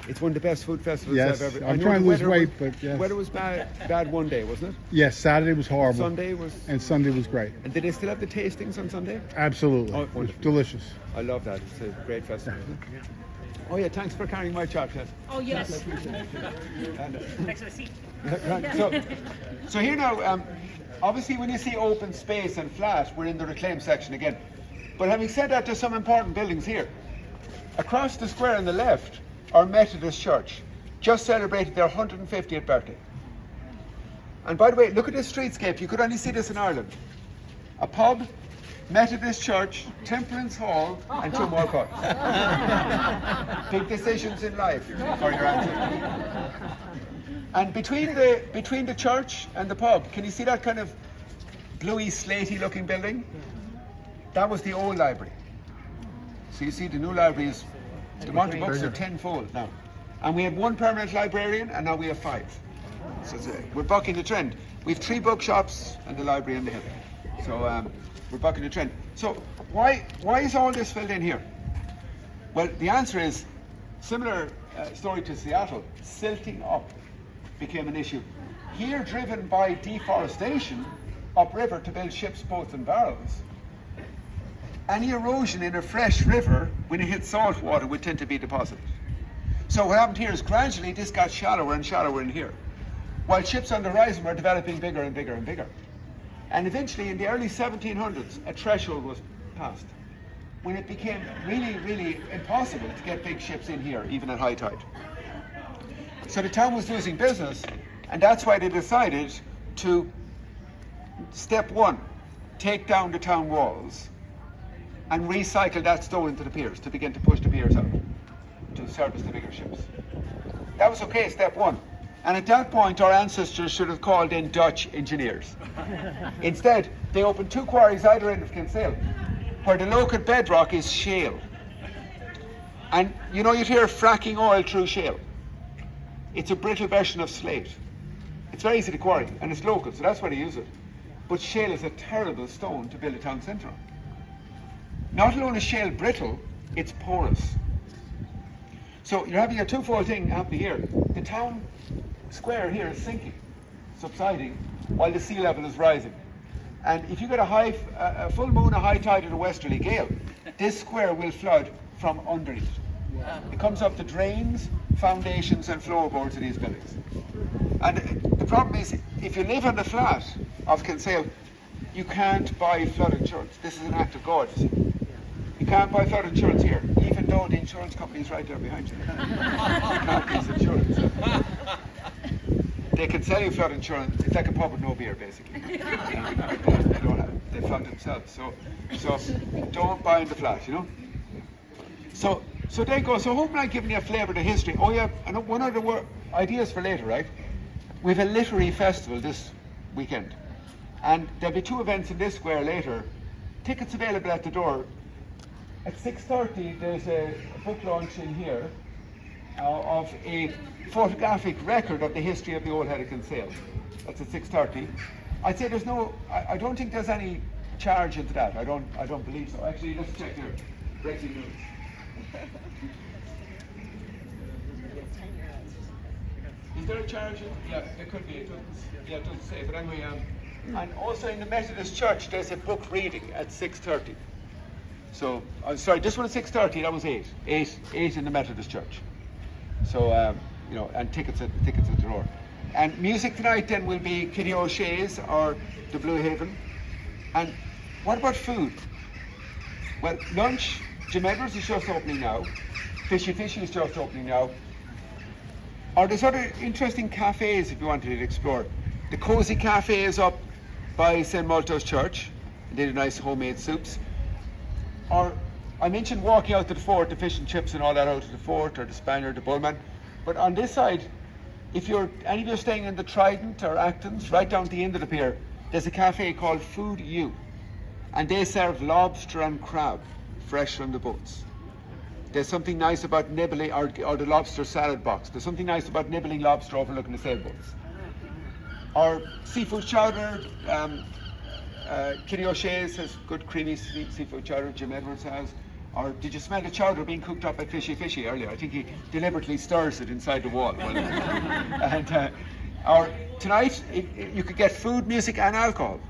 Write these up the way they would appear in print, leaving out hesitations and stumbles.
It's one of the best food festivals Yes, I've ever. I'm trying to lose weight, but yes. Weather was bad one day, wasn't it? Yes, Saturday was horrible. Sunday was. And Sunday was great. And did they still have the tastings on Sunday? Absolutely. Oh, It was wonderful. delicious. I love that. It's a great festival, isn't it? Oh yeah, thanks for carrying my chocolate. Oh, yes. And, Thanks for the seat. right, so here now, obviously when you see open space and flat, we're in the reclaim section again. But having said that, there's some important buildings here. Across the square on the left, our Methodist Church just celebrated their 150th birthday. And by the way, look at this streetscape. You could only see this in Ireland. A pub, Methodist Church, Temperance Hall, and two more pubs. Big decisions in life for your answer. And between the church and the pub, can you see that kind of bluey, slatey looking building? That was the old library. So you see the new library is, the amount of books are tenfold now. And we had one permanent librarian, and now we have 5. So we're bucking the trend. We have 3 bookshops and the library in the hill. So we're bucking the trend. So why is all this filled in here? Well, the answer is, similar story to Seattle, silting up became an issue. Here, driven by deforestation upriver to build ships, boats and barrels, any erosion in a fresh river, when it hits salt water, would tend to be deposited. So what happened here is gradually this got shallower and shallower in here, while ships on the horizon were developing bigger and bigger and bigger. And eventually, in the early 1700s, a threshold was passed, when it became really, really impossible to get big ships in here, even at high tide. So the town was losing business, and that's why they decided to, step 1, take down the town walls and recycle that stone into the piers to begin to push the piers out to service the bigger ships. That was okay, step 1. And at that point, our ancestors should have called in Dutch engineers. Instead, they opened 2 quarries either end of Kinsale, where the local bedrock is shale. And you know, you'd hear fracking oil through shale. It's a brittle version of slate. It's very easy to quarry, and it's local, so that's why they use it. But shale is a terrible stone to build a town centre on. Not alone is shale brittle, it's porous. So you're having a twofold thing happening here. The town square here is sinking, subsiding, while the sea level is rising. And if you get a full moon, a high tide, and a westerly gale, this square will flood from underneath. It comes up the drains, foundations, and floorboards of these buildings. And the problem is, if you live on the flat of Kinsale, you can't buy flood insurance. This is an act of God, you see. You can't buy flood insurance here, even though the insurance company is right there behind you. You can't use insurance. They can sell you flood insurance. It's like a pub with no beer, basically. They don't have it. They flood themselves. So don't buy in the flat, you know. So there you go. So hopefully I've given you a flavour of the history. Oh yeah, and one of the ideas for later, right? We have a literary festival this weekend, and there'll be 2 events in this square later. Tickets available at the door. At 6:30, there's a book launch in here of a photographic record of the history of the old head of Kinsale. That's at 6:30. I'd say there's no. I don't think there's any charge into that. I don't believe so. Actually, let's check here. Breaking news. Is there a charge? Yeah, there could be. It doesn't say. But anyway, and also in the Methodist Church, there's a book reading at 6:30. So, I'm sorry, this one at 6:30. That was 8. 8 in the Methodist Church. So, you know, and tickets at the door. And music tonight then will be Kitty O'Shea's or the Blue Haven. And what about food? Well, lunch, Jim Edwards is just opening now. Fishy Fishy is just opening now. Or there's other interesting cafes if you wanted to explore. The Cozy Cafe is up by St. Malta's Church. They do nice homemade soups. Or I mentioned walking out to the fort, the fish and chips and all that out to the fort, or the Spaniard, the Bullman. But on this side, if any of you are staying in the Trident or Acton's, right down at the end of the pier, there's a cafe called Food U. And they serve lobster and crab, fresh from the boats. There's something nice about nibbling, or the lobster salad box. There's something nice about nibbling lobster overlooking the sailboats. Or seafood chowder, Kitty O'Shea's has good creamy seafood chowder, Jim Edwards has. Or did you smell the chowder being cooked up by Fishy earlier? I think he deliberately stirs it inside the wall. And or tonight, you could get food, music, and alcohol.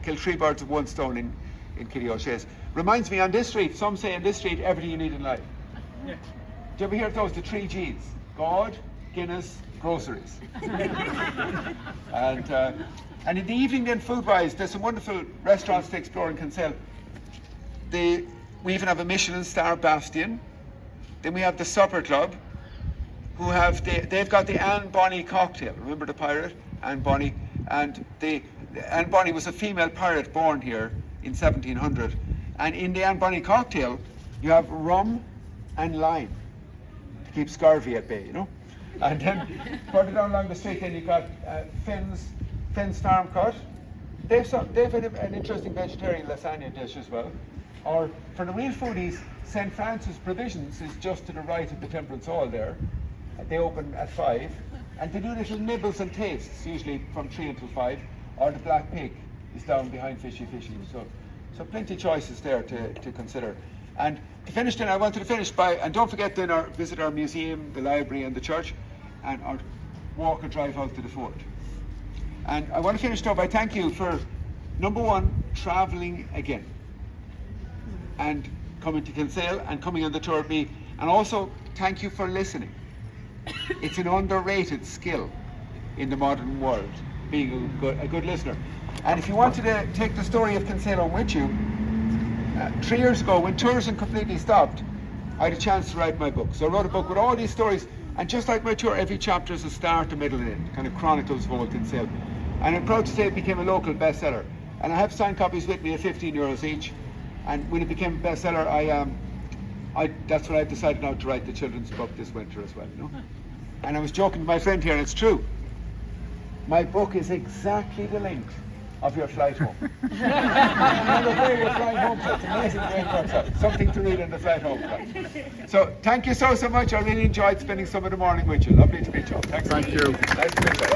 Kill 3 birds with 1 stone in Kitty O'Shea's. Reminds me, on this street, some say on this street, everything you need in life. Do you ever hear those, the 3 G's? God, Guinness, groceries. And in the evening then, food-wise, there's some wonderful restaurants to explore in Kinsale. We even have a Michelin star Bastion. Then we have the Supper Club, who have they've got the Anne Bonny cocktail. Remember the pirate, Anne Bonny? And Anne Bonny was a female pirate born here in 1700. And in the Anne Bonny cocktail, you have rum and lime to keep scurvy at bay, you know. And then further down along the street, then you've got Finn's Farm Cut. They've had an interesting vegetarian lasagna dish as well. Or for the real foodies, St. Francis Provisions is just to the right of the Temperance Hall there. They open at 5, and they do little nibbles and tastes, usually from 3 until 5. Or the Black Pig is down behind Fishy. So plenty of choices there to consider. And to finish then, I wanted to finish by, and don't forget then, visit our museum, the library and the church, and or walk or drive out to the fort. And I want to finish though by thank you for, number 1, travelling again. And coming to Kinsale and coming on the tour with me, and also thank you for listening. It's an underrated skill in the modern world, being a good listener. And if you wanted to take the story of Kinsale on with you, 3 years ago when tourism completely stopped, I had a chance to write my book. So I wrote a book with all these stories, and just like my tour, every chapter is a start, a middle and end, kind of chronicles of old Kinsale. And I'm proud to say it became a local bestseller. And I have signed copies with me at €15 each. And when it became a bestseller, that's when I decided now to write the children's book this winter as well, you know. And I was joking to my friend here, and it's true. My book is exactly the length of your flight home. You know where you're flying home to. It's amazing the way it works out. Something to read on the flight home. So thank you so much. I really enjoyed spending some of the morning with you. Lovely to meet you all. Thanks. Thank you. Nice to meet you.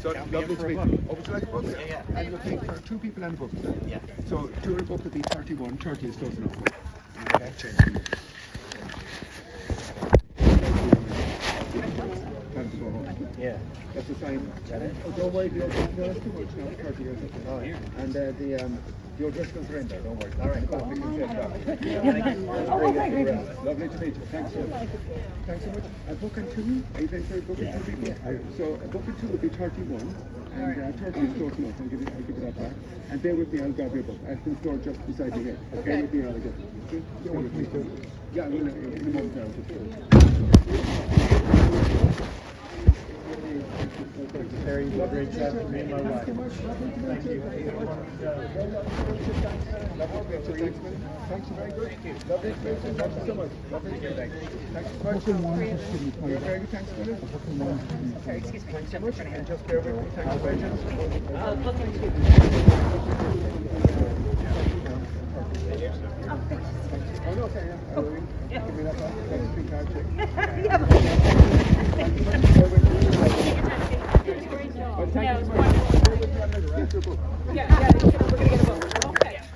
So lovely to meet you. Oh, would you like a book? Yeah. And you're paying for 2 people and a book. Yeah. So 2 and a book would be 31. 30 is close enough. Okay. Time to go home. Yeah. That's a sign. That it? Oh, don't worry, no, that's too much now. 30 years. Oh, yeah. And the O'Driscolls are in there. Don't worry. All right, cool. We can check that. Lovely to meet you. Thanks so much. Thanks so much. A book and 2? Are you going for a book and 2 people? So a book and 2 would be 31. And 30 is close enough. I'll give you that back. And bear with me, I'll grab your book. I've been stored just beside you here. Bear with me, I'll get it. Bear with me too. Yeah, in a moment now. Barry, you did a great job for me and my wife. Thank you. Thanks, very good. Thank you. Lovely to meet you. Thank you so much. Lovely to meet you. Thanks so much. You're very good. Thanks, Philip. Sorry, excuse me. Thanks so much. And just bear with me. Thanks for patience. Oh, no, okay, yeah. Give me that back. That's a big card check.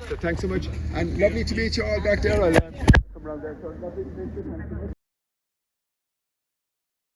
So thanks so much, and lovely to meet you all back there. I'll come around there. So lovely to meet you. Thanks so much.